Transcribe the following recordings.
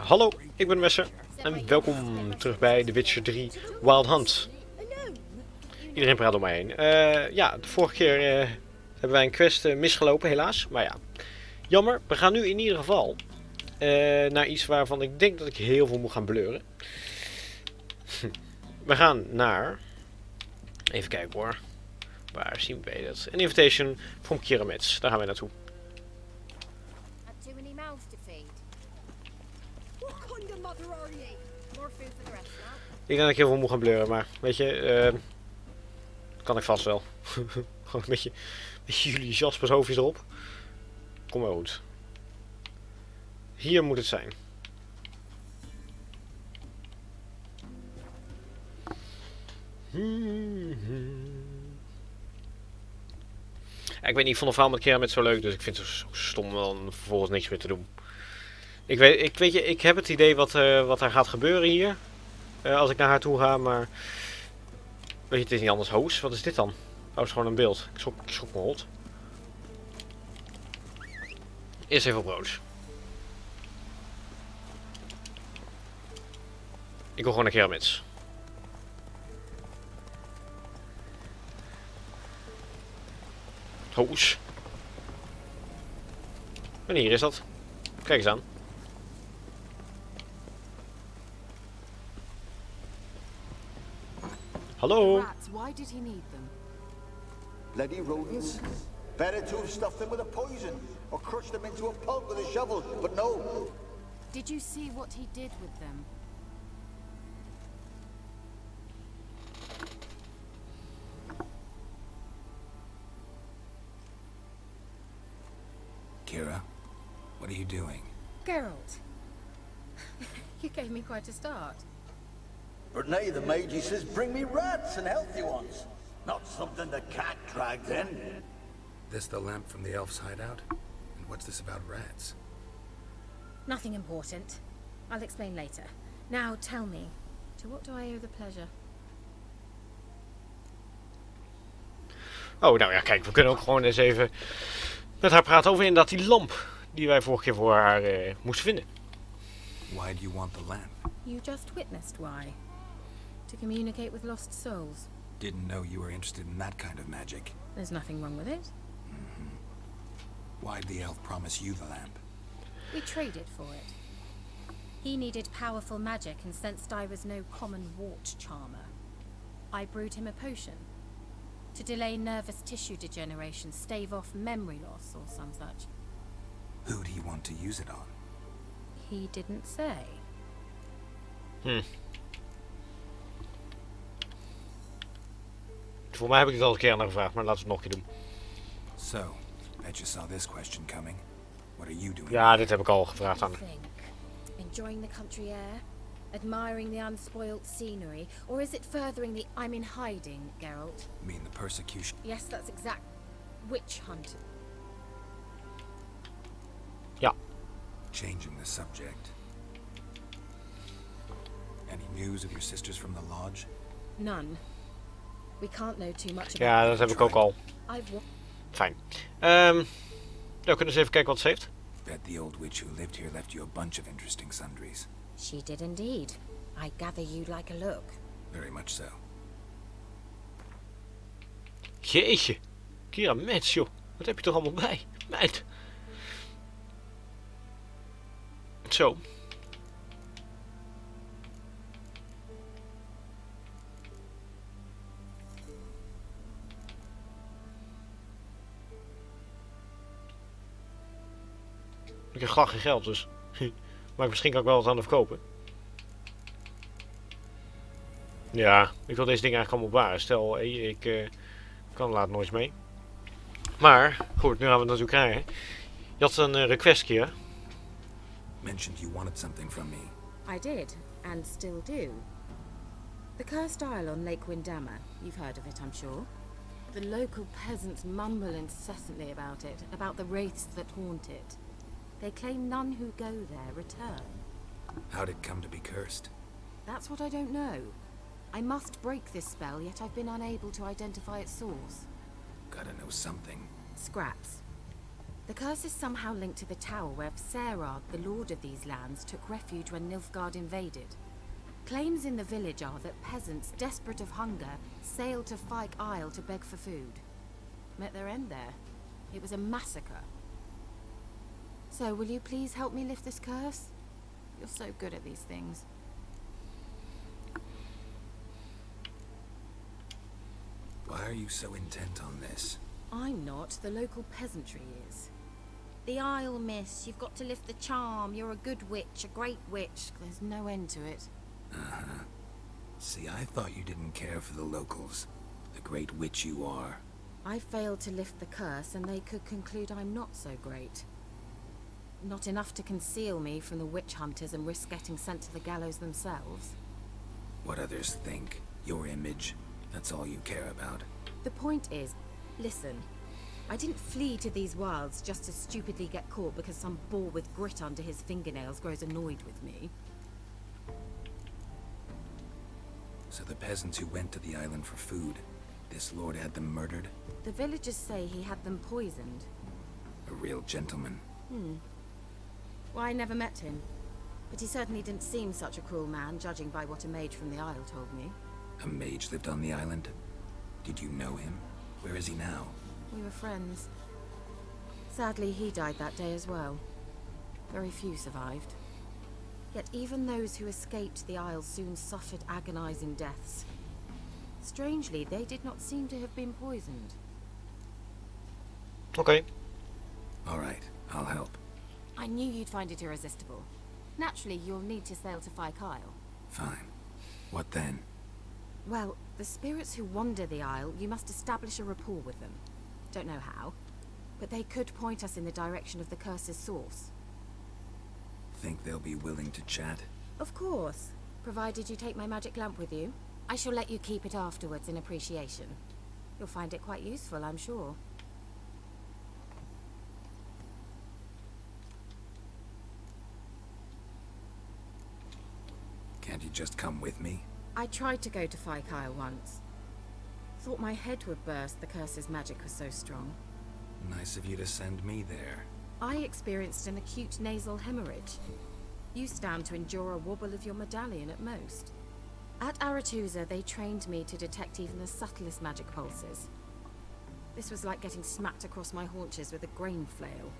Hallo, ik ben Messer en welkom terug bij The Witcher 3 Wild Hunt. Iedereen praat om mij heen. Ja, de vorige keer hebben wij een quest misgelopen, helaas. Maar ja, jammer. We gaan nu in ieder geval naar iets waarvan ik denk dat ik heel veel moet gaan bleuren. We gaan naar... Even kijken hoor. Waar zien we dat? Een invitation from Kiramets. Daar gaan wij naartoe. Ik denk dat ik heel veel moet gaan bleuren, maar weet je, kan ik vast wel. Gewoon een beetje jullie Jaspers hoofdjes erop. Kom maar goed. Hier moet het zijn. Ja, ik weet niet, ik vond de verhaal met Kiramets zo leuk, dus ik vind het zo stom om vervolgens niks meer te doen. Ik heb het idee wat er gaat gebeuren hier. Als ik naar haar toe ga, maar... Weet je, het is niet anders. Hoos, wat is dit dan? Oh, het is gewoon een beeld. Ik schrok me rot. Eerst even op brood. Ik wil gewoon naar Kiramets. Hoos. En hier is dat. Kijk eens aan. Hallo. Rats, why did he need them? Bloody rodents. Better to have stuffed them with a poison or crushed them into a pulp with a shovel, but no. Did you see what he did with them? Kira, what are you doing? Geralt, you gave me quite a start. But nay, the mage he says bring me rats and healthy ones. Not something the cat dragged in. This the lamp from the elf's hideout? And what's this about rats? Nothing important. I'll explain later. Now tell me, to what do I owe the pleasure? Oh, nou ja, kijk, we kunnen ook gewoon eens even met haar praten over inderdaad die lamp die wij vorige keer voor haar moesten vinden. Why do you want the lamp? You just witnessed why. To communicate with lost souls. Didn't know you were interested in that kind of magic. There's nothing wrong with it. Why'd the elf promise you the lamp? We traded for it. He needed powerful magic and sensed I was no common wart charmer. I brewed him a potion. To delay nervous tissue degeneration, stave off memory loss or some such. Who'd he want to use it on? He didn't say. Voor mij heb ik het al een keer aan haar gevraagd, maar laten we het nog een keer doen. So, bet you saw this question coming. What are you doing? Ja, dit heb ik al gevraagd aan haar. Enjoying the country air? Admiring the unspoilt scenery? Or is it furthering the I'm in hiding, Geralt? You mean the persecution? Yes, that's exact. Witch hunt. Ja. Changing the subject. Any news of your sisters from the lodge? None. We can't know too much about Ja, dat heb ik ook al. Fijn. Nou, kunnen we eens even kijken wat ze heeft. Bet the old witch who lived here left you a bunch of interesting sundries. She did indeed. I gather you'd like a look. Very much so. Jeetje. Kiramets, joh. Wat heb je toch allemaal bij? Meid. Zo. Ik heb glad geen geld, dus. Maar misschien kan ik wel wat aan de verkopen. Ja, ik wil deze dingen eigenlijk allemaal bewaren. Stel, ik kan later nooit mee. Maar, goed, nu gaan we het natuurlijk krijgen. Je had een request, Kira. Mentioned you wanted something from me. I did, and still do. The cursed isle on Lake Windammer. You've heard of it, I'm sure. The local peasants mumble incessantly about it, about the wraiths that haunt it. They claim none who go there return. How'd it come to be cursed? That's what I don't know. I must break this spell, yet I've been unable to identify its source. Gotta know something. Scraps. The curse is somehow linked to the tower where Sarah, the lord of these lands, took refuge when Nilfgaard invaded. Claims in the village are that peasants, desperate of hunger, sailed to Fyke Isle to beg for food. Met their end there. It was a massacre. So, will you please help me lift this curse? You're so good at these things. Why are you so intent on this? I'm not. The local peasantry is. The Isle, miss. You've got to lift the charm. You're a good witch, a great witch. There's no end to it. Uh-huh. See, I thought you didn't care for the locals. The great witch you are. I failed to lift the curse, and they could conclude I'm not so great. Not enough to conceal me from the witch hunters and risk getting sent to the gallows themselves. What others think, your image, that's all you care about. The point is, listen, I didn't flee to these wilds just to stupidly get caught because some boar with grit under his fingernails grows annoyed with me. So the peasants who went to the island for food, this lord had them murdered? The villagers say he had them poisoned. A real gentleman. Well, I never met him, but he certainly didn't seem such a cruel man, judging by what a mage from the Isle told me. A mage lived on the island? Did you know him? Where is he now? We were friends. Sadly, he died that day as well. Very few survived. Yet even those who escaped the Isle soon suffered agonizing deaths. Strangely, they did not seem to have been poisoned. Oké. Alright, I'll help. I knew you'd find it irresistible. Naturally, you'll need to sail to Fyke Isle. Fine. What then? Well, the spirits who wander the Isle, you must establish a rapport with them. Don't know how, but they could point us in the direction of the curse's source. Think they'll be willing to chat? Of course, provided you take my magic lamp with you. I shall let you keep it afterwards in appreciation. You'll find it quite useful, I'm sure. Can't you just come with me? I tried to go to Fyke Isle once. Thought my head would burst, the curse's magic was so strong. Nice of you to send me there. I experienced an acute nasal hemorrhage. You stand to endure a wobble of your medallion at most. At Aretusa, they trained me to detect even the subtlest magic pulses. This was like getting smacked across my haunches with a grain flail.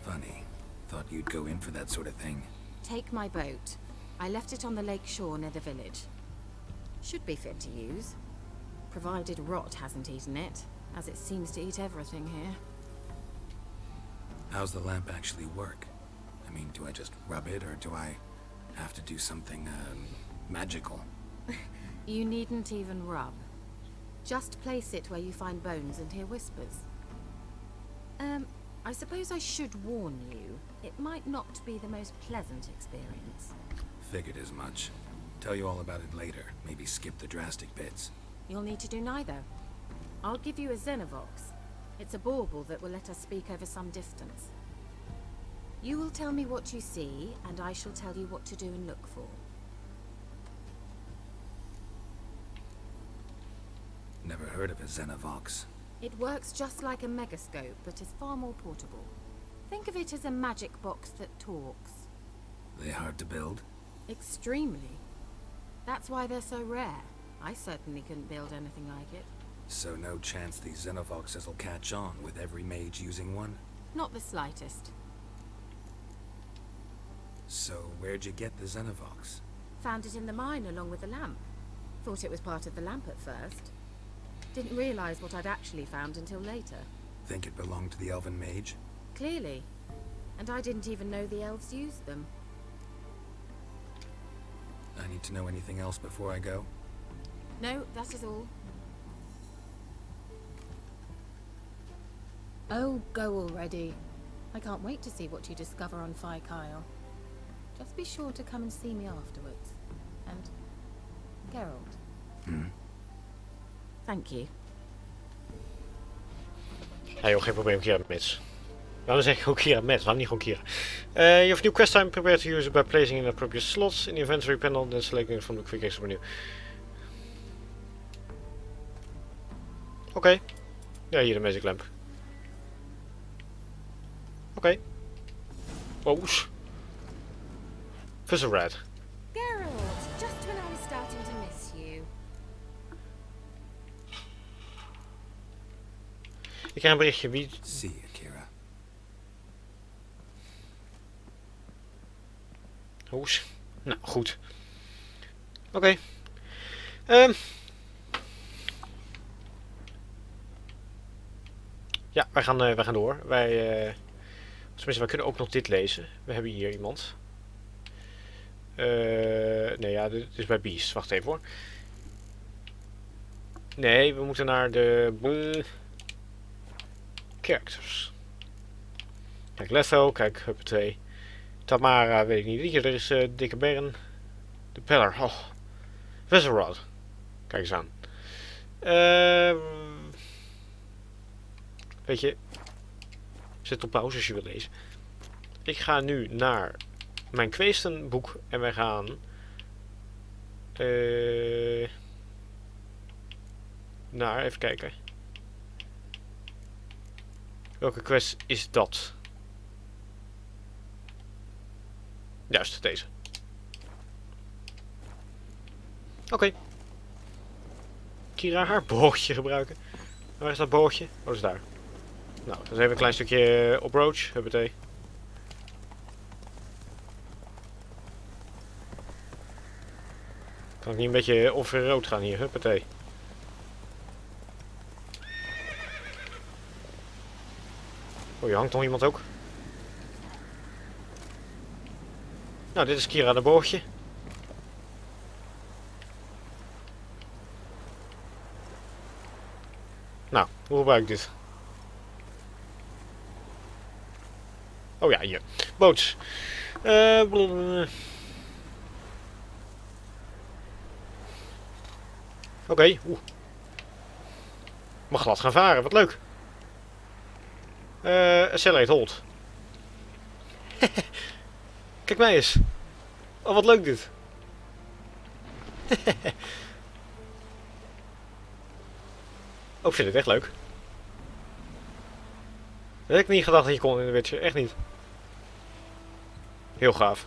Funny. Thought you'd go in for that sort of thing. Take my boat. I left it on the lake shore near the village. Should be fit to use. Provided rot hasn't eaten it, as it seems to eat everything here. How's the lamp actually work? I mean, do I just rub it, or do I have to do something, magical? You needn't even rub. Just place it where you find bones and hear whispers. I suppose I should warn you, it might not be the most pleasant experience. Figured as much. Tell you all about it later. Maybe skip the drastic bits. You'll need to do neither. I'll give you a Xenovox. It's a bauble that will let us speak over some distance. You will tell me what you see, and I shall tell you what to do and look for. Never heard of a Xenovox. It works just like a megascope, but is far more portable. Think of it as a magic box that talks. They hard to build? Extremely. That's why they're so rare. I certainly couldn't build anything like it. So no chance these Xenovoxes will catch on with every mage using one? Not the slightest. So where'd you get the Xenovox? Found it in the mine along with the lamp. Thought it was part of the lamp at first. Didn't realize what I'd actually found until later. Think it belonged to the elven mage? Clearly. And I didn't even know the elves used them. I need to know anything else before I go? No, that is all. Oh, go already. I can't wait to see what you discover on Fyke Isle. Just be sure to come and see me afterwards. And Geralt. Thank you. Ja joh, geen probleem, Kira Mits. Nou, dan zeg ik ook Kira met, waarom niet gewoon Kira? You have new quest time, prepare to use it by placing in appropriate slots in the inventory panel, then selecting from the quick extra menu. Oké. Ja, hier de magic lamp. Oké. Oos. Red. Geralt, just when I was starting to miss you. Ik krijg een berichtje. Wie... See you, Kira. Oos. Nou, goed. Oké. Ja, wij gaan door. Tenminste, wij kunnen ook nog dit lezen. We hebben hier iemand. Nee, ja, dit is bij Beast. Wacht even hoor. Nee, we moeten naar de... characters. Kijk, Letho. Kijk, Huppatee. Tamara, weet ik niet. Hier, er is Dikke Bern. De Peller. Oh. Vezerod. Kijk eens aan. Weet je, zet op pauze als je wilt lezen. Ik ga nu naar mijn kweestenboek en wij gaan naar, even kijken. Welke quest is dat? Juist, deze. Oké. Kira haar boogje gebruiken. Waar is dat boogje? Oh, dat is daar. Nou, dat is even een klein stukje op roach. Huppatee. Kan ik niet een beetje off-road gaan hier? Huppatee. Oh, hier hangt nog iemand ook. Nou, dit is Kira de boogje. Nou, hoe gebruik ik dit? Oh ja, hier. Boots. Oké. Mag glad gaan varen, wat leuk. Accelerate hold. Kijk mij eens. Oh, wat leuk dit. Oh, ik vind het echt leuk. Dat had ik niet gedacht dat je kon in de Witcher. Echt niet. Heel gaaf.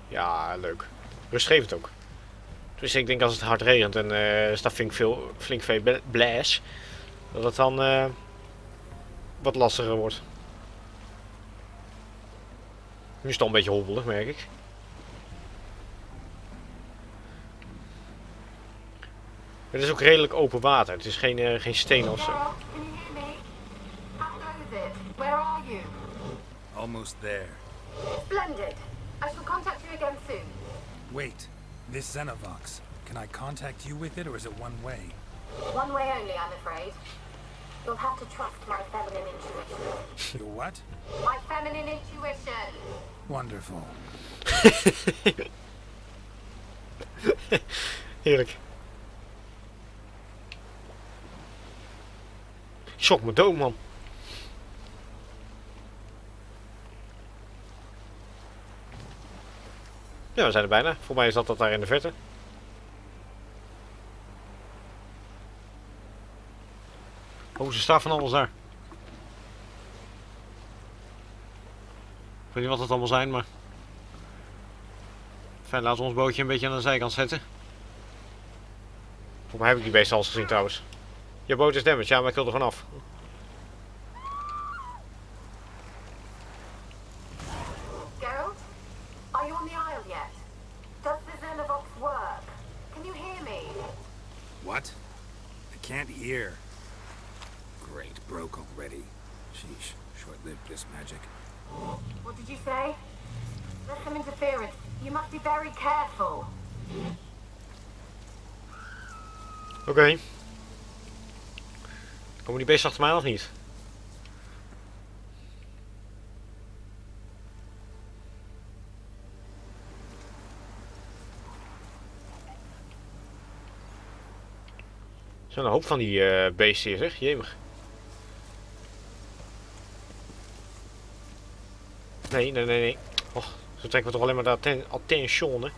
Ja, leuk. Rustgevend ook. Dus ik denk als het hard regent en er staat flink veel blaas, dat het dan wat lastiger wordt. Nu is het al een beetje hobbelig, merk ik. Het is ook redelijk open water. Het is geen steen of zo. Almost there. Splendid. I shall contact you again soon. Wait, this Xenovox. Can I contact you with it, or is it one way? One way only, I'm afraid. You'll have to trust my feminine intuition. Your what? My feminine intuition. Wonderful. Heerlijk. Shock me dood, man. Ja, we zijn er bijna. Voor mij is dat daar in de verte. Oh, ze staat van alles daar. Ik weet niet wat het allemaal zijn, maar... Fijn, laten we ons bootje een beetje aan de zijkant zetten. Voor mij heb ik die beesten al eens gezien trouwens. Je boot is damaged, ja, maar ik wil er vanaf. Geralt, are you on the isle yet? Does the Xenovox work? Can you hear me? What? I can't hear. Great, broke already. Sheesh, short-lived this magic. What did you say? There's some interference. You must be very careful. Oké. Komen die beesten achter mij nog niet? Er zijn een hoop van die beesten hier, zeg. Jemig. Nee. Och, zo trekken we toch alleen maar de attention, hè.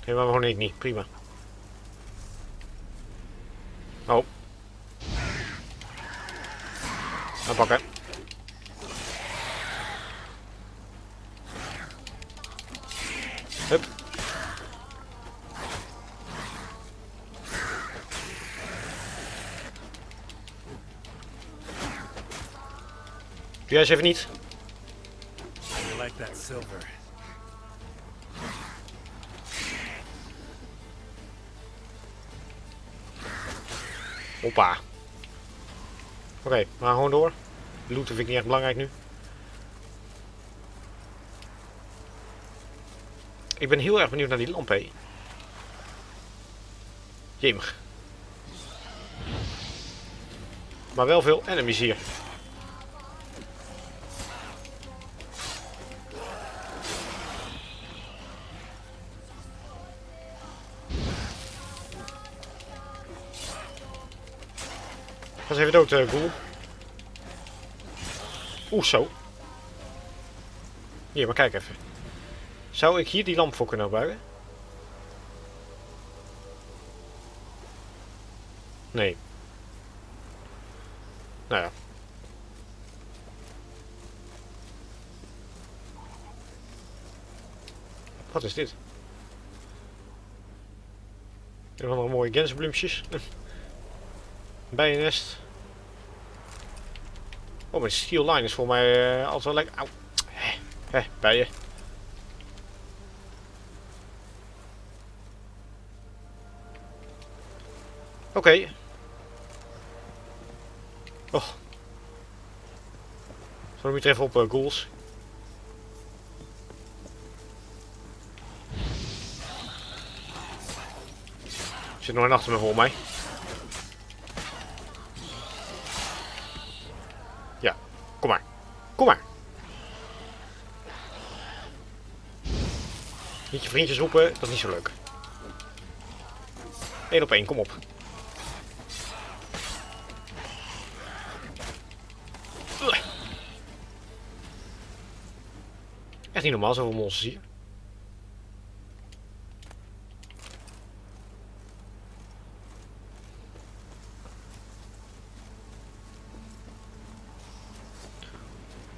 Nee, maar gewoon ik niet. Prima. Oh. Aanpakken. Hup. Doe jij eens even niet. I like that silver. Hoppa. Oké, we gaan gewoon door. Looten vind ik niet echt belangrijk nu. Ik ben heel erg benieuwd naar die lamp, hé. Jemig. Maar wel veel enemies hier. Ga eens even dood, Ghoul. Oeh, zo. Hier, maar kijk even. Zou ik hier die lamp voor kunnen gebruiken? Nee. Nou ja. Wat is dit? Een van de mooie gensbloempjes. Bijennest. Oh, maar de steel line is voor mij altijd wel lekker. Auw. Bijen. Oké. Oh. Zo, moet je even op ghouls. Er zit nog een achter me voor mij. Ja, kom maar. Kom maar. Niet je vriendjes roepen, dat is niet zo leuk. 1 op 1, kom op. Echt niet normaal, zoveel monsters hier.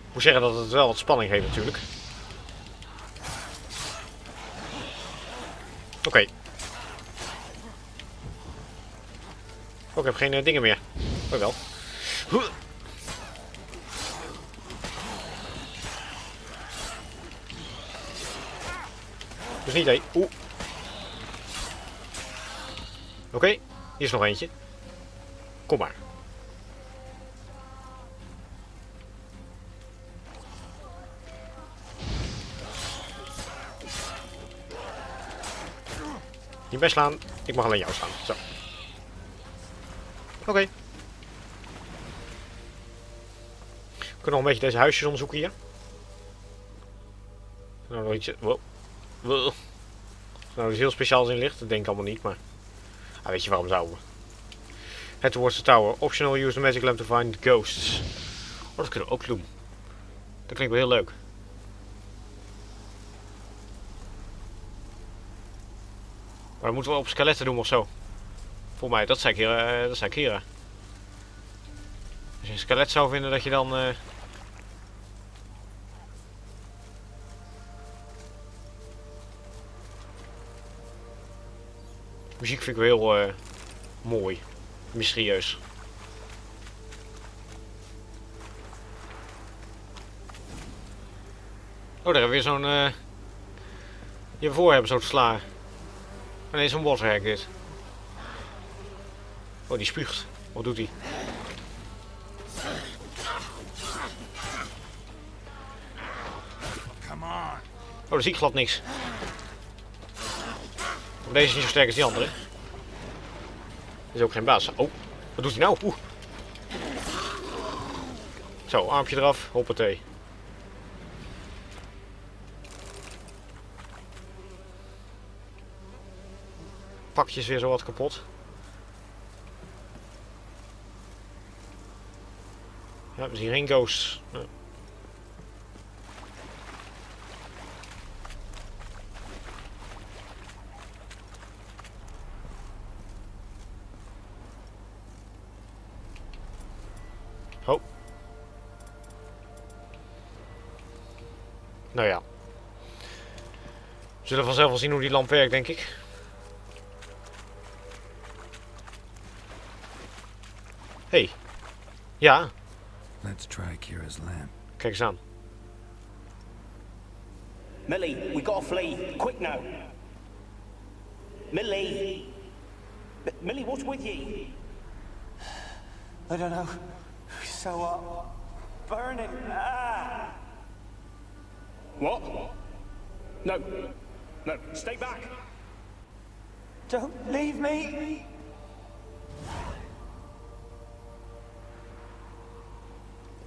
Ik moet zeggen dat het wel wat spanning heeft natuurlijk. Oké. Oh, ik heb geen dingen meer. Oh wel. Dus niet hé. Oeh. Oké, hier is nog eentje. Kom maar. Niet bij slaan, ik mag alleen jou slaan. Zo. Oké. We kunnen nog een beetje deze huisjes onderzoeken hier. Nou, nog iets. Wow. Wow. Nou, iets heel speciaals in ligt, dat denk ik allemaal niet, maar. Ah, weet je waarom zouden we? Head towards the tower. Optional use the magic lamp to find ghosts. Oh, dat kunnen we ook doen. Dat klinkt wel heel leuk. Maar dan moeten we op skeletten doen of zo. Volgens mij, dat zei Kira. Als je een skelet zou vinden, dat je dan... Muziek vind ik wel heel mooi. Mysterieus. Oh, daar hebben we weer zo'n... hiervoor hebben zo'n sla. Oh nee, zo'n waterhek dit. Oh, die spuugt. Wat doet hij? Oh, daar zie ik glad niks. Maar deze is niet zo sterk als die andere. Is ook geen baas. Oh, wat doet hij nou? Oeh. Zo, armpje eraf. Hoppatee. Pakjes weer zo wat kapot. Ja, we zien geen ghosts. Ja. Nou ja. We zullen vanzelf wel zien hoe die lamp werkt, denk ik. Hey. Ja. Let's try Kira's lamp. Kijk eens aan. Millie, we gotta flee. Quick now. Millie. Millie, what's with you? I don't know. So burning. Ah! What? No. No, stay back. Don't leave me.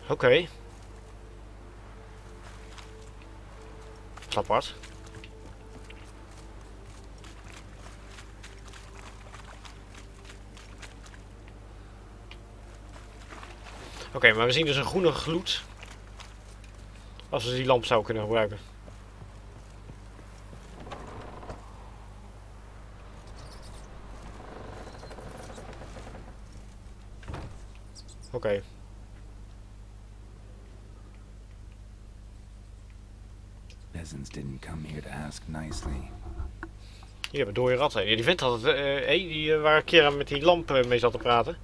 Oké. Apart. Oké, maar we zien dus een groene gloed. Als we die lamp zouden kunnen gebruiken. Oké. Peasants didn't come here to ask nicely. Hier hebben dode ratten. Ja, die vent had het, waar Kira met die lamp mee zat te praten.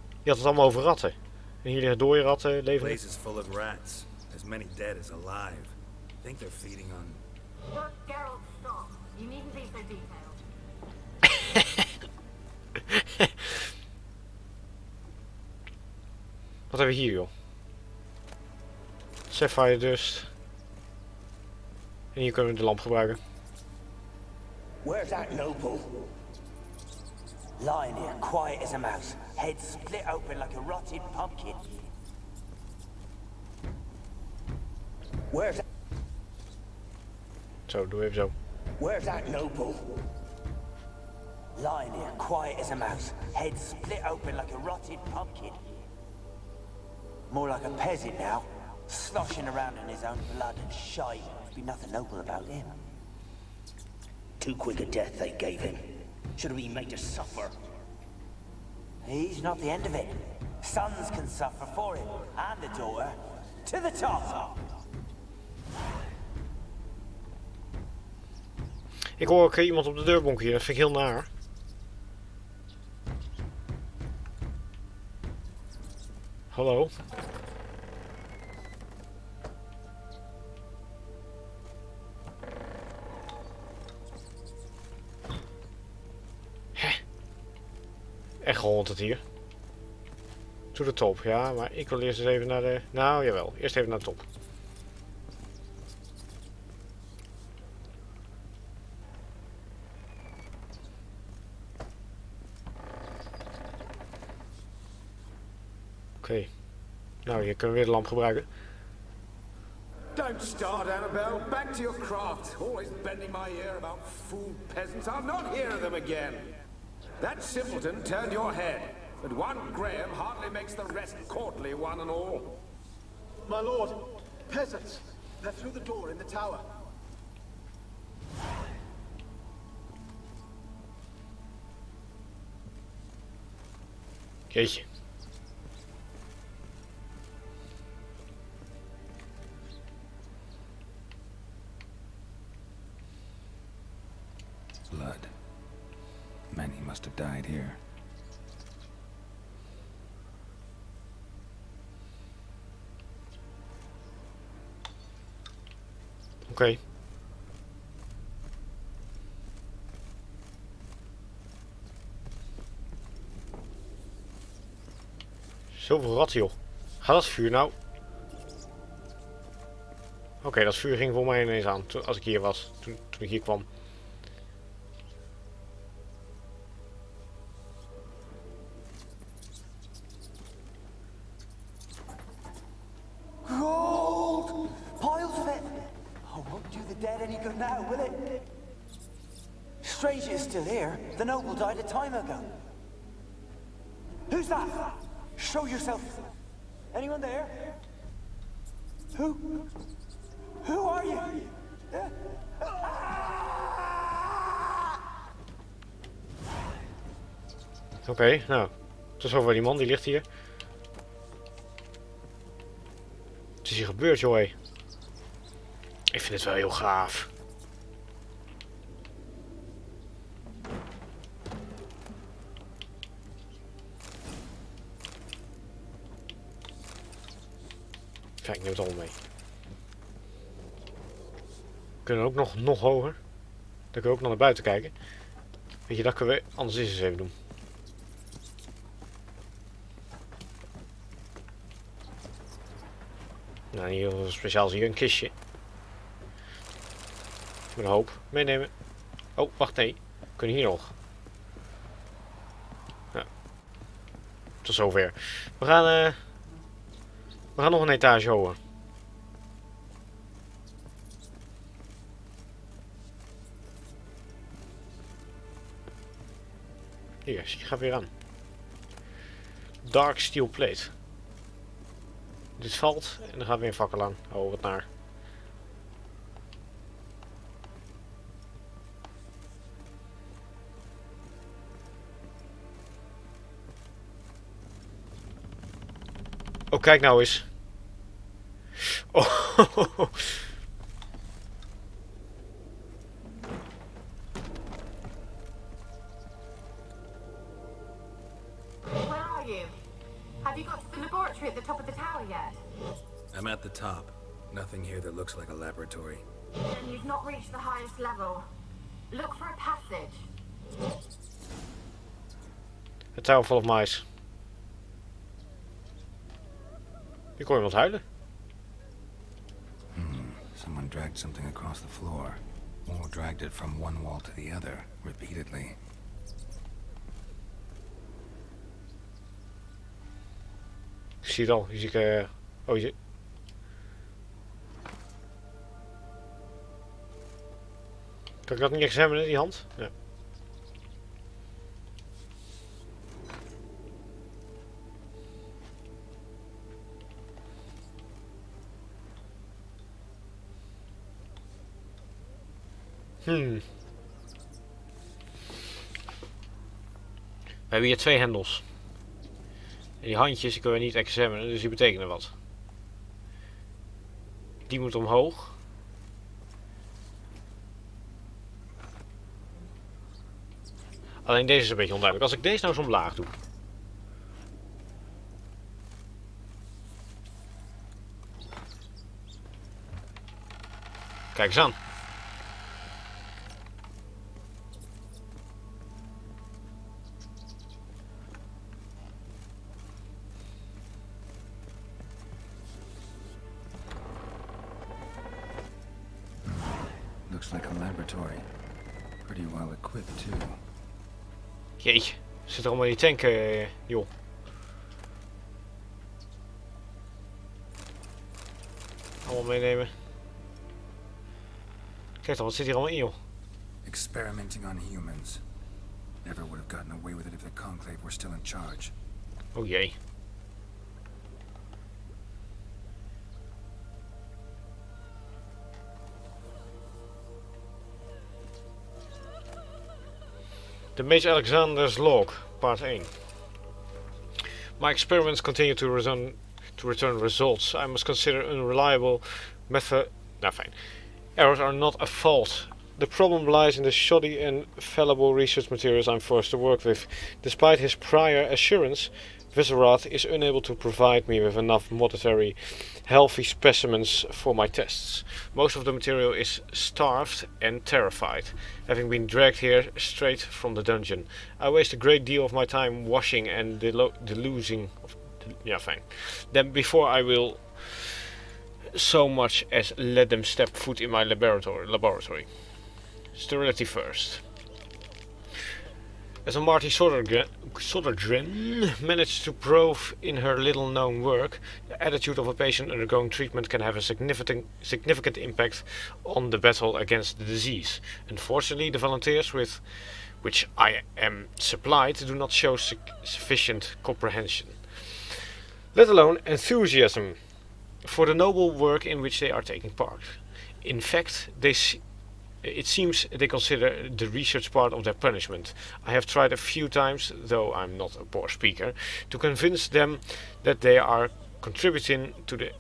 Die had het allemaal over ratten. En hier liggen dode ratten, The levende. place is full of rats. As many dead as alive. I think they're feeding on... Geralt, stop. You needn't be so detailed. Wat hebben we hier, joh? Sapphire dust. En hier kunnen we de lamp gebruiken. Where's that noble? Lying here, quiet as a mouse. Head split open like a rotted pumpkin. Where's that? Zo, doe even zo. Where's that noble? Lying here, quiet as a mouse. Head split open like a rotted pumpkin. More like a peasant now. Sloshing around in his own blood and shite. There'd be nothing noble about him. Too quick a death they gave him. Should have been made to suffer. He's not the end of it. Sons can suffer for him. And the daughter. To the top! Ik hoor ook iemand op de deur bonken hier. Dat vind ik heel naar. Hallo? Hè? Echt gehoord het hier. To de top, ja. Maar ik wil eerst eens even naar de... Nou, jawel. Eerst even naar de top. Oké. Nou, hier kunnen we weer de lamp gebruiken. Don't start, Anabelle. Back to your craft. Always bending my ear about fool peasants. I'll not hear of them again. That simpleton turned your head, but one Graham hardly makes the rest courtly, one and all. My lord, peasants. They're through the door in the tower. Jeetje. Blood. Many must have died here. Oké. Zoveel ratten, joh. Gaat dat vuur nou? Oké, dat vuur ging voor mij ineens aan als ik hier was. Toen ik hier kwam. Gold! Piles of it! Oh, won't do the dead any good now, will it? Strange it's still here. The noble died a time ago. Who's that? Show yourself. Anyone there? Who? Who are you? Oké, nou. Het is over die man, die ligt hier. Wat is hier gebeurd, joh? Hé? Ik vind het wel heel gaaf. Kijk, ik neem het allemaal mee. We kunnen ook nog hoger. Dan kunnen we ook nog naar buiten kijken. Weet je, dat kunnen we anders eens even doen. Nou, hier speciaal zie je een kistje. Met een hoop. Meenemen. Oh, wacht, nee. We kunnen hier nog. Ja. Tot zover. We gaan nog een etage hoger. Hier, zie je, gaat weer aan. Dark steel plate. Dit valt en dan gaat weer een fakkel aan. Oh, wat naar. Oh, kijk nou eens. Oh. Where are you? Have you got to the laboratory at the top of the tower yet? I'm at the top. Nothing here that looks like a laboratory. Then you've not reached the highest level. Look for a passage. A tower full of mice. Ik hoor iemand huilen. Someone dragged something across the floor. Or dragged it from one wall to the other, repeatedly. Ik zie het al. Hier zie ik... Oh, je... Kan ik dat niet examinen, die hand? Ja. We hebben hier 2 hendels. En die handjes die kunnen we niet examinen, dus die betekenen wat. Die moet omhoog. Alleen deze is een beetje onduidelijk. Als ik deze nou eens omlaag doe. Kijk eens aan. Looks like a laboratory. Pretty well equipped too. Jeetje, zit er allemaal in die tank, joh. Allemaal meenemen. Kijk dan, wat zit hier allemaal in, joh? Experimenting on humans. Never would have gotten away with it if the Conclave were still in charge. Oh jee. The Major Alexander's Log, Part 1. My experiments continue to return results. I must consider unreliable method. No, fine. Errors are not a fault. The problem lies in the shoddy and fallible research materials I'm forced to work with. Despite his prior assurance, Vizerath is unable to provide me with enough monetary, healthy specimens for my tests. Most of the material is starved and terrified, having been dragged here straight from the dungeon. I waste a great deal of my time washing and delusing. Yeah, fine. Then before I will so much as let them step foot in my laboratory. Sterility first. As a Marty Sodergren managed to prove in her little-known work, the attitude of a patient undergoing treatment can have a significant impact on the battle against the disease. Unfortunately, the volunteers with which I am supplied do not show sufficient comprehension, let alone enthusiasm, for the noble work in which they are taking part. In fact, it seems they consider the research part of their punishment. I have tried a few times, though I'm not a poor speaker, to convince them that they are contributing to the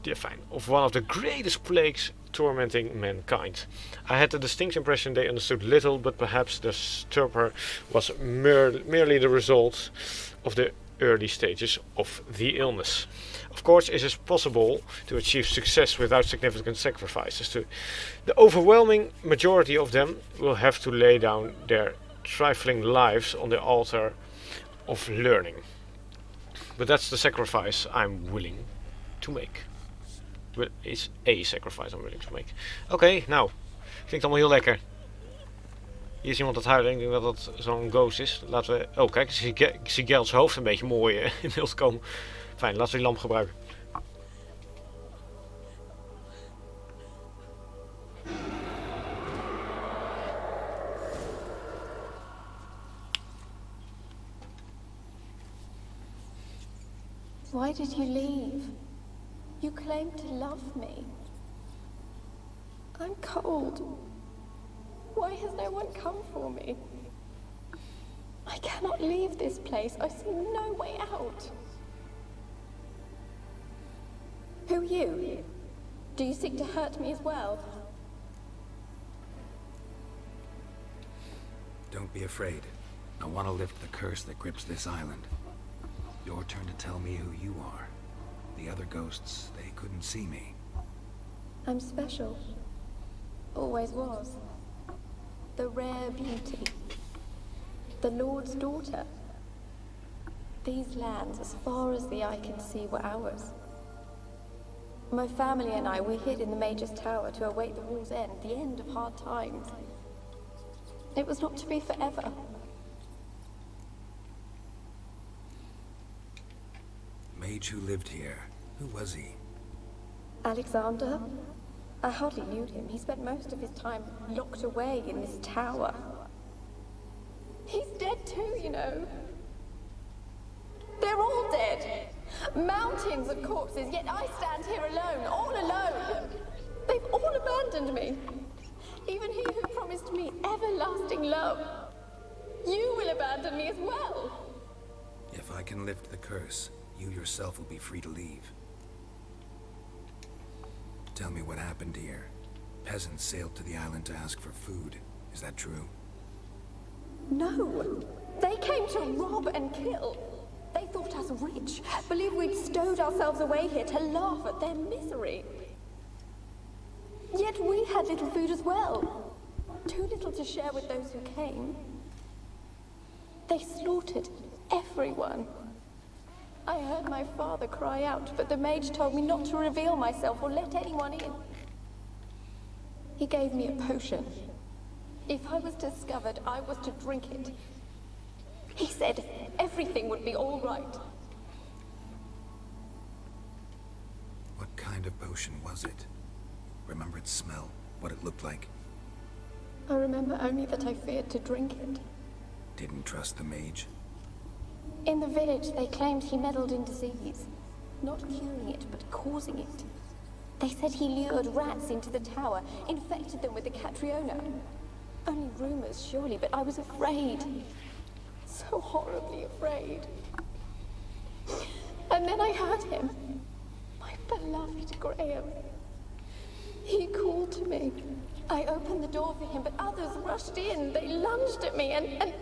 Yeah, fine. Of one of the greatest plagues tormenting mankind. I had the distinct impression they understood little, but perhaps the stupor was merely the result of the early stages of the illness. Of course, it is possible to achieve success without significant sacrifices. The overwhelming majority of them will have to lay down their trifling lives on the altar of learning. But that's the sacrifice I'm willing to make. But it's a sacrifice I'm willing to make. Oké, nou. Klinkt allemaal heel lekker. Hier is iemand aan het huilen. Ik denk dat dat zo'n ghost is. Laten we... Oh, kijk. Ik zie Geralt's hoofd een beetje mooi in beeld komen. Fijn, laten we die lamp gebruiken. Why did you leave? You claimed to love me. I'm cold. Why has no one come for me? I cannot leave this place. I see no way out. Who are you? Do you seek to hurt me as well? Don't be afraid. I want to lift the curse that grips this island. Your turn to tell me who you are. The other ghosts, they couldn't see me. I'm special. Always was. The rare beauty. The Lord's daughter. These lands, as far as the eye can see, were ours. My family and I, we hid in the Major's Tower to await the war's end, the end of hard times. It was not to be forever. Mage who lived here. Who was he? Alexander? I hardly knew him. He spent most of his time locked away in this tower. He's dead too, you know. They're all dead. Mountains of corpses, yet I stand here alone, all alone. They've all abandoned me. Even he who promised me everlasting love. You will abandon me as well. If I can lift the curse, you yourself will be free to leave. Tell me what happened here. Peasants sailed to the island to ask for food. Is that true? No. They came to rob and kill. They thought us rich, believed we'd stowed ourselves away here to laugh at their misery. Yet we had little food as well. Too little to share with those who came. They slaughtered everyone. I heard my father cry out, but the mage told me not to reveal myself or let anyone in. He gave me a potion. If I was discovered, I was to drink it. He said everything would be all right. What kind of potion was it? Remember its smell? What it looked like? I remember only that I feared to drink it. Didn't trust the mage? In the village, they claimed he meddled in disease. Not curing it, but causing it. They said he lured rats into the tower, infected them with the Catriona. Only rumors, surely, but I was afraid. So horribly afraid. And then I heard him. My beloved Graham. He called to me. I opened the door for him, but others rushed in. They lunged at me and...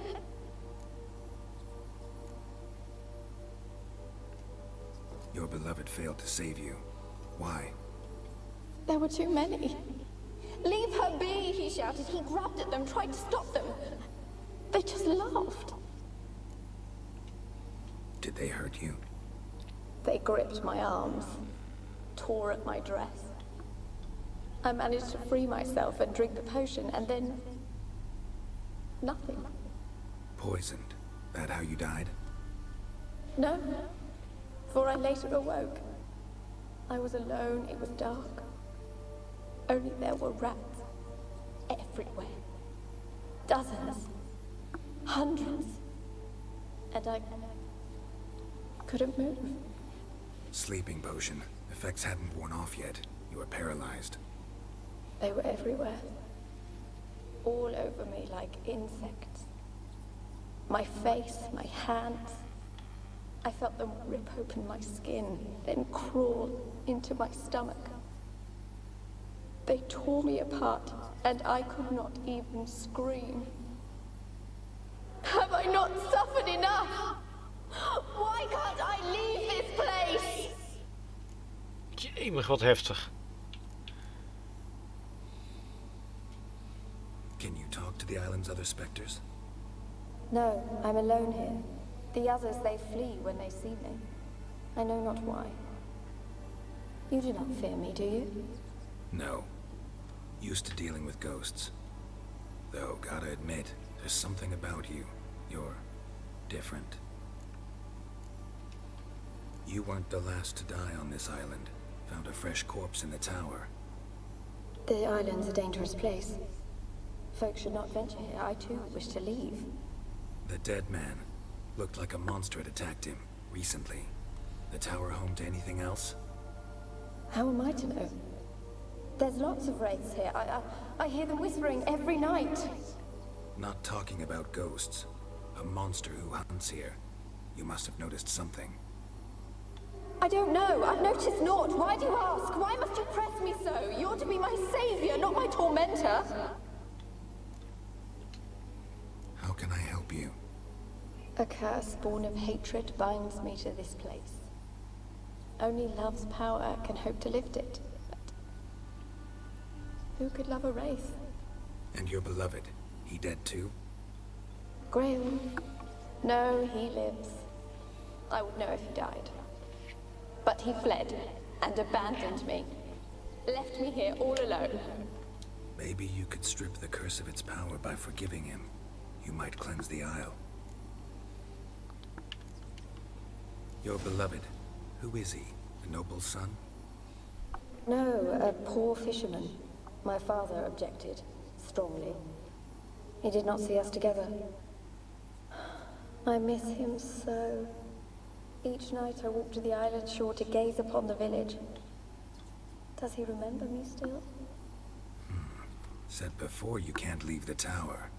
Your beloved failed to save you. Why? There were too many. Leave her be, he shouted. He grabbed at them, tried to stop them. They just laughed. Did they hurt you? They gripped my arms, tore at my dress. I managed to free myself and drink the potion, and then... nothing. Poisoned. That how you died? No, for I later awoke. I was alone, it was dark. Only there were rats everywhere. Dozens. Hundreds. And I couldn't move. Sleeping potion. Effects hadn't worn off yet. You were paralyzed. They were everywhere. All over me like insects. My face, my hands. I felt them rip open my skin, then crawl into my stomach. They tore me apart, and I could not even scream. Have I not suffered enough? Why can't I leave this place? Jemig, wat heftig. Can you talk to the island's other specters? No, I'm alone here. The others, they flee when they see me. I know not why. You do not fear me, do you? No. Used to dealing with ghosts. Though, gotta admit, there's something about you. You're different. You weren't the last to die on this island. Found a fresh corpse in the tower. The island's a dangerous place. Folks should not venture here. I too wish to leave. The dead man looked like a monster had attacked him recently. The tower home to anything else? How am I to know? There's lots of wraiths here. I hear them whispering every night. Not talking about ghosts. A monster who hunts here. You must have noticed something. I don't know. I've noticed naught. Why do you ask? Why must you press me so? You're to be my savior, not my tormentor. How can I help you? A curse born of hatred binds me to this place. Only love's power can hope to lift it. But who could love a wraith? And your beloved, he dead too? Graham? No, he lives. I would know if he died. But he fled and abandoned me. Left me here all alone. Maybe you could strip the curse of its power by forgiving him. You might cleanse the Isle. Your beloved, who is he? A noble son? No, a poor fisherman. My father objected, strongly. He did not see us together. I miss him so. Each night I walk to the island shore to gaze upon the village. Does he remember me still? Said before you can't leave the tower.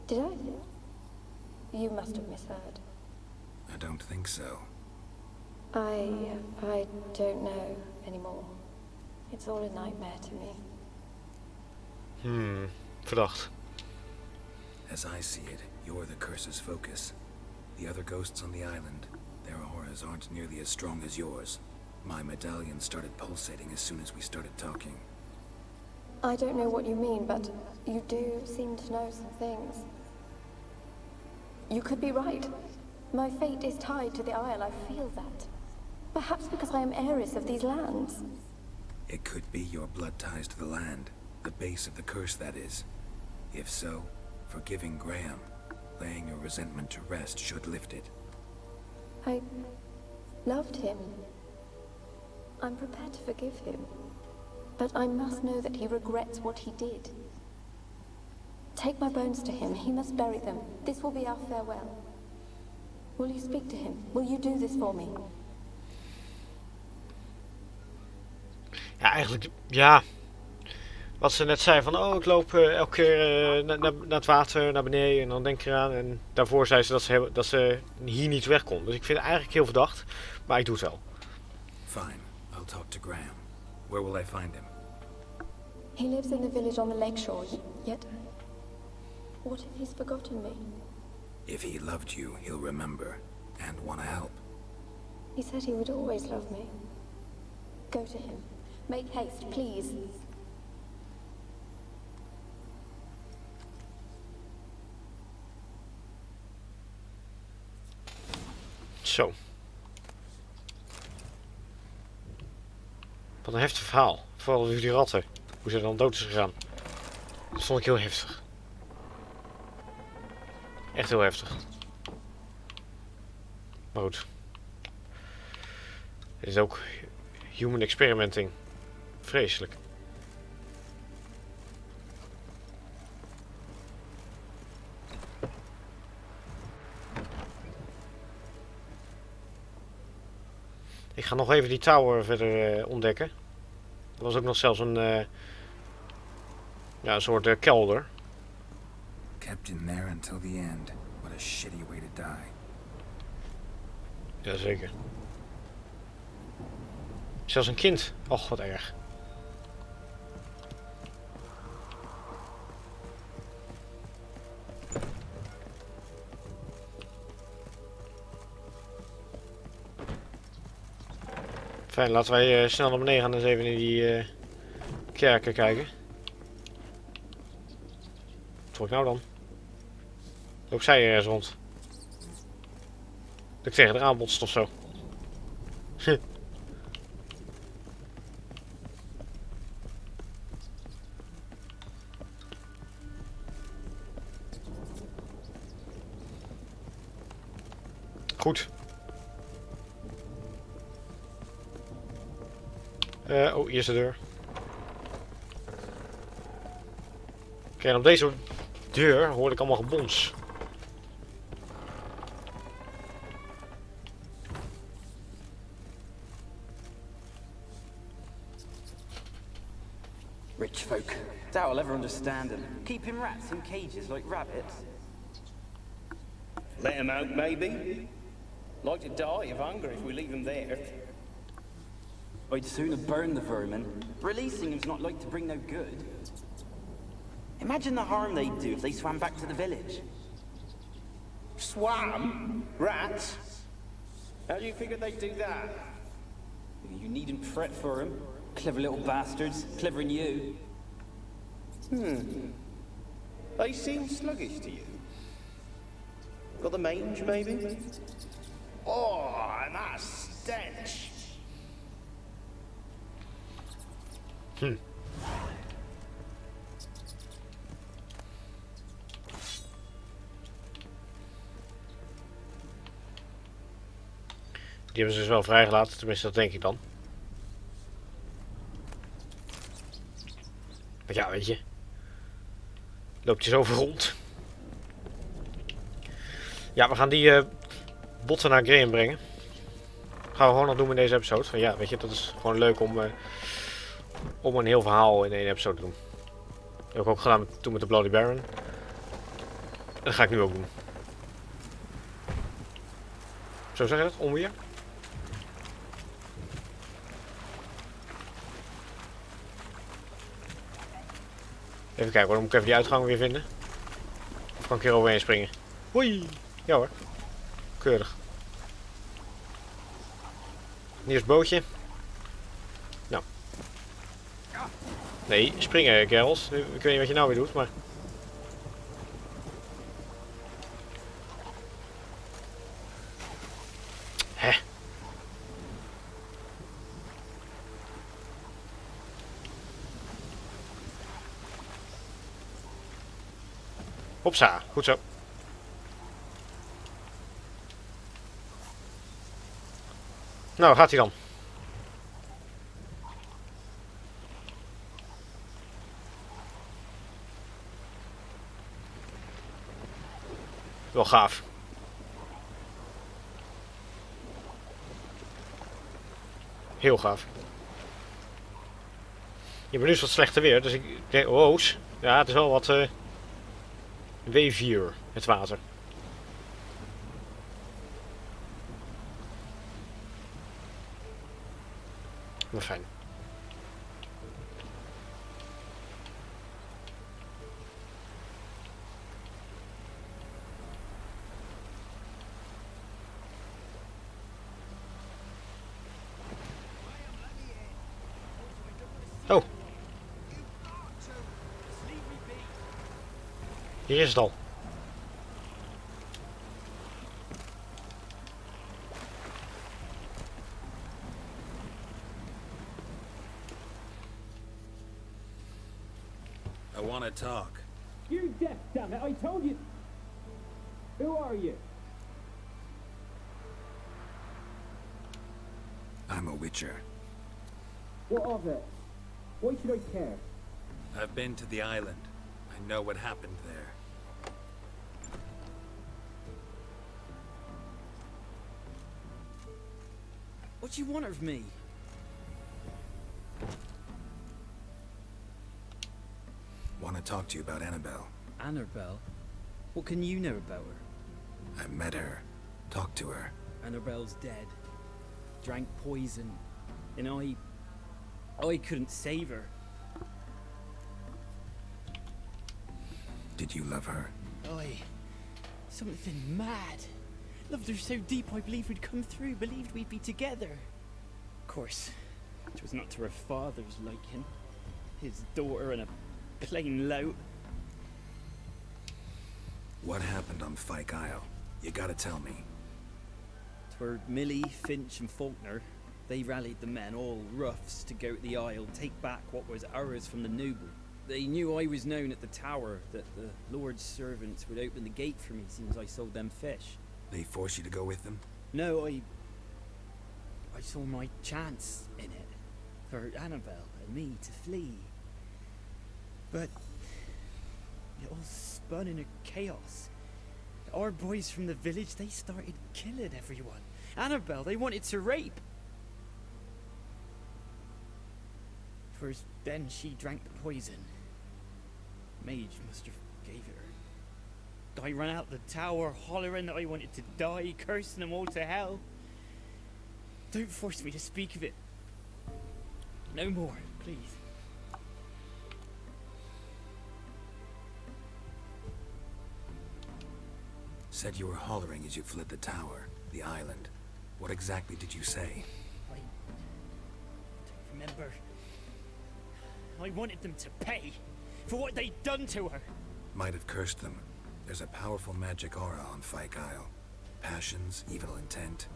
Did I? You must have misheard. I don't think so. I don't know anymore. It's all a nightmare to me. Verdacht. As I see it, you're the curse's focus. The other ghosts on the island, their auras aren't nearly as strong as yours. My medallion started pulsating as soon as we started talking. I don't know what you mean, but you do seem to know some things. You could be right. My fate is tied to the Isle, I feel that. Perhaps because I am heiress of these lands. It could be your blood ties to the land, the base of the curse, that is. If so, forgiving Graham, laying your resentment to rest should lift it. I loved him. I'm prepared to forgive him. But I must know that he regrets what he did. Take my bones to him. He must bury them. This will be our farewell. Will you speak to him? Will you do this for me? Ja, eigenlijk, ja. Wat ze net zei van, oh, ik loop elke keer naar het water, naar beneden en dan denk ik eraan. En daarvoor zei ze dat ze hier niet weg kon. Dus ik vind het eigenlijk heel verdacht, maar ik doe het wel. Fine, I'll talk to Graham. Where will I find him? He lives in the village on the lakeshore, yet... What if he's forgotten me? If he loved you, he'll remember, and want to help. He said he would always love me. Go to him. Make haste, please. Zo. Wat een heftig verhaal. Vooral over die ratten. Hoe ze dan dood is gegaan. Dat vond ik heel heftig. Echt heel heftig. Maar goed. Dit is ook human experimenting. Vreselijk. Ik ga nog even die tower verder ontdekken. Er was ook nog zelfs een soort kelder. Kept in there until the end. What a shitty way to die. Jazeker. Zelfs een kind. Och, wat erg. Fijn, laten wij snel naar beneden gaan en eens even in die kerken kijken. Wat hoor ik nou dan? Loopt zij ergens rond? Dat ik tegen de aanbotst of zo. Goed. Oh, hier is de deur. Oké, en op deze deur hoorde ik allemaal gebons. Rich folk. Doubt I'll ever understand them. Keeping rats in cages like rabbits. Let him out, maybe? Like to die of hunger if we leave him there. I'd sooner burn the vermin. Releasing him's not like to bring no good. Imagine the harm they'd do if they swam back to the village. Swam? Rats? How do you figure they'd do that? You needn't fret for them. Clever little bastards. Clever than you. They seem sluggish to you. Got the mange, maybe? Oh, and that stench! Die hebben ze dus wel vrijgelaten, tenminste dat denk ik dan. Maar ja, weet je. Loopt hij zo over rond. Ja, we gaan die botten naar Graham brengen. Gaan we gewoon nog doen in deze episode. Van ja, weet je, dat is gewoon leuk om een heel verhaal in één episode te doen. Dat heb ik ook gedaan toen met de Bloody Baron. En dat ga ik nu ook doen. Zo zeg je dat? Onweer? Even kijken hoor, dan moet ik even die uitgang weer vinden. Of kan ik hier overheen springen? Hoi! Ja hoor. Keurig. Hier is het bootje. Nou. Nee, springen, Geralt. Ik weet niet wat je nou weer doet, maar... Hè? Hopsa, goed zo. Nou, gaat hij dan. Wel gaaf. Heel gaaf. Je bent nu wat slechter weer, dus ik denk, oh, ja, het is wel wat W4, het water. Maar fijn. Oh. Hier is het al. I want to talk. You're deaf, damn it! I told you. Who are you? I'm a witcher. What of it? Why should I care? I've been to the island. I know what happened there. What do you want of me? Want to talk to you about Anabelle. Anabelle? What can you know about her? I met her. Talked to her. Anabelle's dead. Drank poison. And I couldn't save her. Did you love her? Something mad. Loved her so deep I believed we'd come through, believed we'd be together. Of course, it was not to her father's liking. His daughter and a plain lout. What happened on Fyke Isle? You gotta tell me. 'Twere Millie, Finch and Faulkner. They rallied the men, all roughs, to go to the Isle, take back what was ours from the noble. They knew I was known at the tower, that the Lord's servants would open the gate for me as soon as I sold them fish. They forced you to go with them? No, I saw my chance in it, for Anabelle and me to flee. But it all spun in a chaos. Our boys from the village, they started killing everyone. Anabelle, they wanted to rape. First, then she drank the poison. Mage must have gave it her. I ran out the tower, hollering that I wanted to die, cursing them all to hell. Don't force me to speak of it. No more, please. Said you were hollering as you fled the tower, the island. What exactly did you say? I don't remember. I wanted them to pay for what they'd done to her. Might have cursed them. There's a powerful magic aura on Fyke Isle. Passions, evil intent,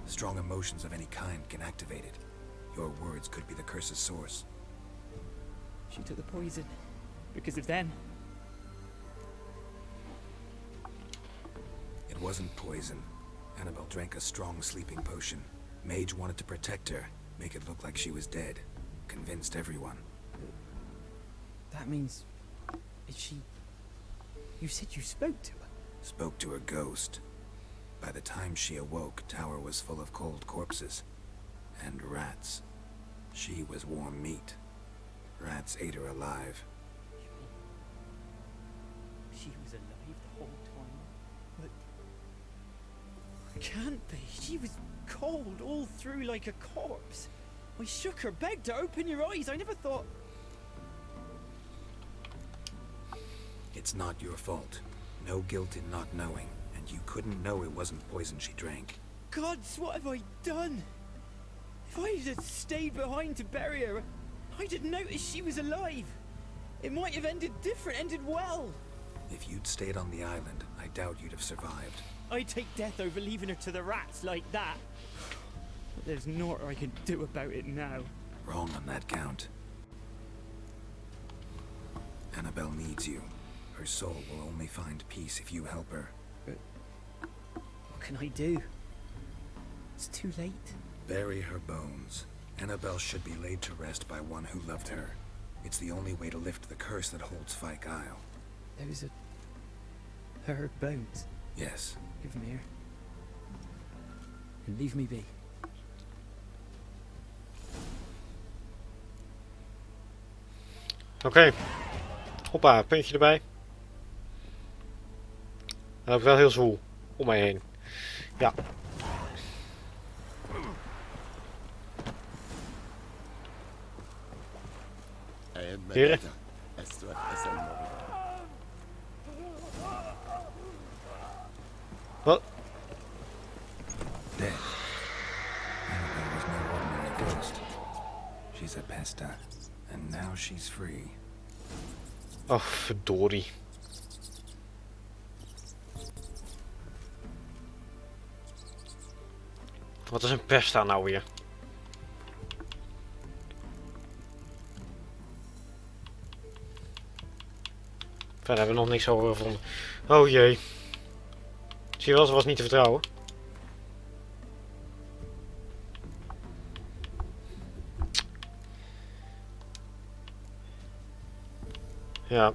strong emotions of any kind can activate it. Your words could be the curse's source. She took the poison because of them. It wasn't poison. Anabelle drank a strong sleeping potion. Mage wanted to protect her, make it look like she was dead. Convinced everyone. That means... is she... You said you spoke to her? Spoke to a ghost. By the time she awoke, tower was full of cold corpses. And rats. She was warm meat. Rats ate her alive. She was alive the whole time? But... Can't be. She was cold all through like a corpse. I shook her, begged her, open your eyes. I never thought... It's not your fault. No guilt in not knowing, and you couldn't know it wasn't poison she drank. Gods, what have I done? If I had stayed behind to bury her, I didn't notice she was alive. It might have ended different, ended well. If you'd stayed on the island, I doubt you'd have survived. I'd take death over leaving her to the rats like that. But there's naught I can do about it now. Wrong on that count. Anabelle needs you. Her soul will only find peace if you help her. But what can I do? It's too late. Bury her bones. Anabelle should be laid to rest by one who loved her. It's the only way to lift the curse that holds Fyke Isle. Those are... her bones? Yes. Give them here. And leave me be. Oké. Hoppa, puntje erbij. Dan heb ik wel heel zwoel om mij heen. Ja. Heren. Wat? Dead. Anabelle was no ordinary ghost. She's a pesta. And now she's free. Oh, verdorie. Wat is een pesta nou weer? Verder hebben we nog niks over gevonden. Oh jee. Zie je wel, ze was niet te vertrouwen. Ja.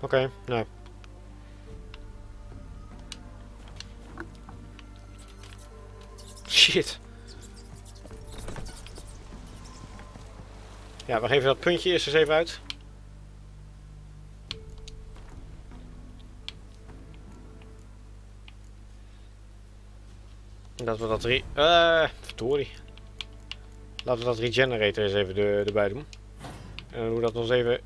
Oké, nou. Shit. Ja, we geven dat puntje eerst eens even uit. Dat we dat verdorie. Laten we dat regenerator eens even erbij doen. En dan doen we dat nog eens even.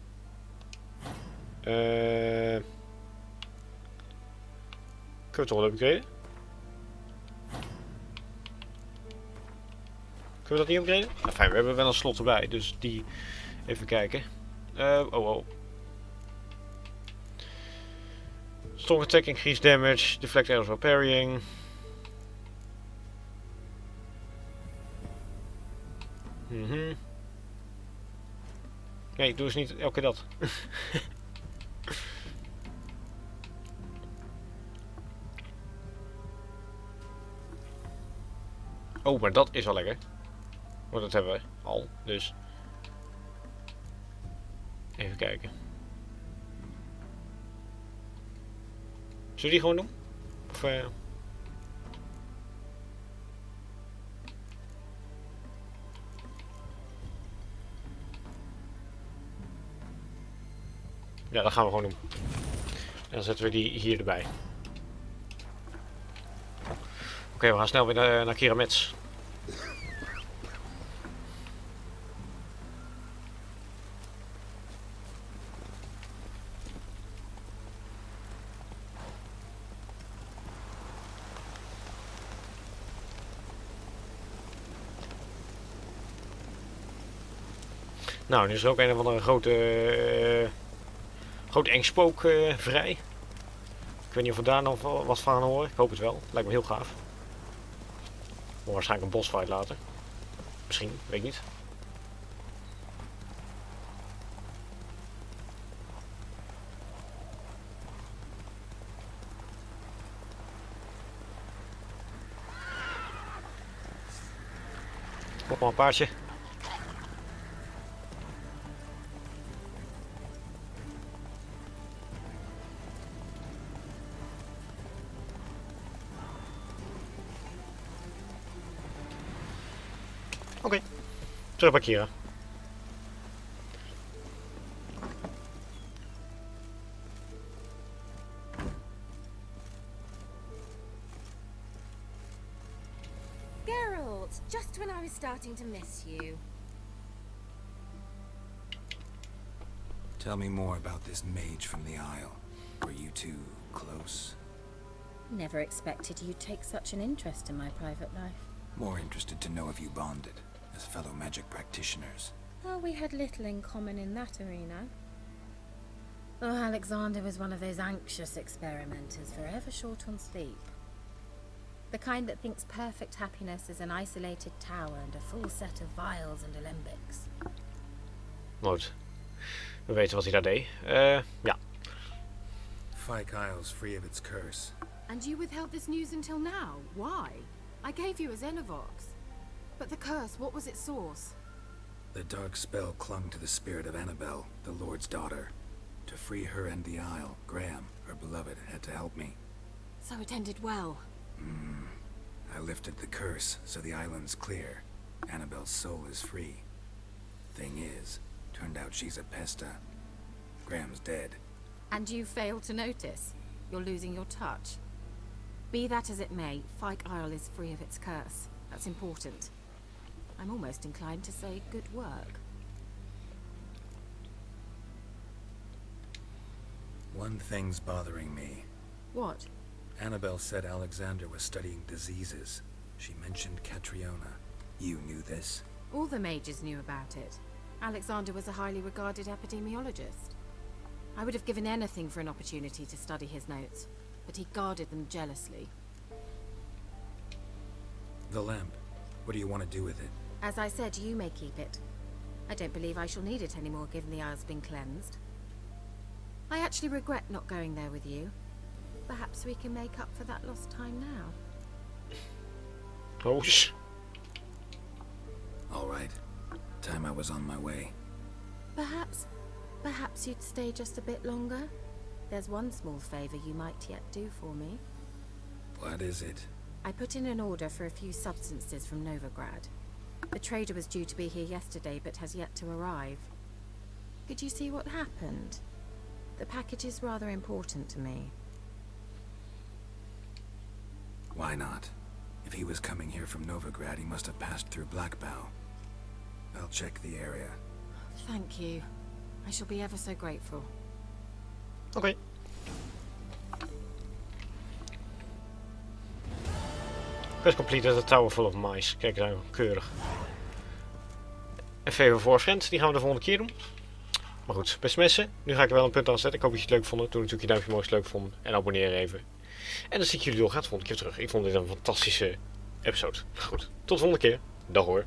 Kunnen we toch wel upgraden? Kunnen we dat niet upgraden? Nou, fijn, we hebben wel een slot erbij, dus die even kijken. Oh. Strong attack, increase damage, deflect arrows while parrying. Nee, doe eens niet elke keer dat. Oh, maar dat is wel lekker. Want dat hebben we al, dus. Even kijken. Zullen we die gewoon doen? Of ja, dat gaan we gewoon doen. En dan zetten we die hier erbij. Oké, we gaan snel weer naar Kiramets. Nou, nu is er ook een of andere groot eng spook vrij. Ik weet niet of we daar nog wat van gaan horen. Ik hoop het wel. Lijkt me heel gaaf. Of waarschijnlijk een bossfight later. Misschien, weet ik niet. Kom maar, een paardje. Oké, terug bij Kira. Geralt, just when I was starting to miss you. Tell me more about this mage from the Isle. Were you two close? Never expected you'd take such an interest in my private life. More interested to know if you bonded as fellow magic practitioners. Oh, we had little in common in that arena. Oh, Alexander was one of those anxious experimenters, forever short on sleep. The kind that thinks perfect happiness is an isolated tower and a full set of vials and alembics. Goed. We weten wat hij daar deed. Ja. Fyke Isle's free of its curse. And you withheld this news until now? Why? I gave you a Xenovox. But the curse, what was its source? The dark spell clung to the spirit of Anabelle, the Lord's daughter. To free her and the Isle, Graham, her beloved, had to help me. So it ended well. I lifted the curse, so the island's clear. Annabelle's soul is free. Thing is, turned out she's a pesta. Graham's dead. And you failed to notice? You're losing your touch. Be that as it may, Fyke Isle is free of its curse. That's important. I'm almost inclined to say good work. One thing's bothering me. What? Anabelle said Alexander was studying diseases. She mentioned Catriona. You knew this? All the mages knew about it. Alexander was a highly regarded epidemiologist. I would have given anything for an opportunity to study his notes, but he guarded them jealously. The lamp. What do you want to do with it? As I said, you may keep it. I don't believe I shall need it anymore, given the Isle's been cleansed. I actually regret not going there with you. Perhaps we can make up for that lost time now. Oh, All right. Time I was on my way. Perhaps you'd stay just a bit longer? There's one small favor you might yet do for me. What is it? I put in an order for a few substances from Novigrad. The trader was due to be here yesterday, but has yet to arrive. Could you see what happened? The package is rather important to me. Why not? If he was coming here from Novigrad, he must have passed through Blackbow. I'll check the area. Thank you. I shall be ever so grateful. Oké. Quest completed the Tower Full of Mice. Kijk nou, keurig. En Favor for a Friend, die gaan we de volgende keer doen. Maar goed, beste mensen, nu ga ik er wel een punt aan zetten. Ik hoop dat je het leuk vonden. Doe natuurlijk je duimpje omhoog als je het leuk vond. En abonneer even. En dan zie ik jullie doorgaan de volgende keer terug. Ik vond dit een fantastische episode. Goed, tot de volgende keer. Dag hoor.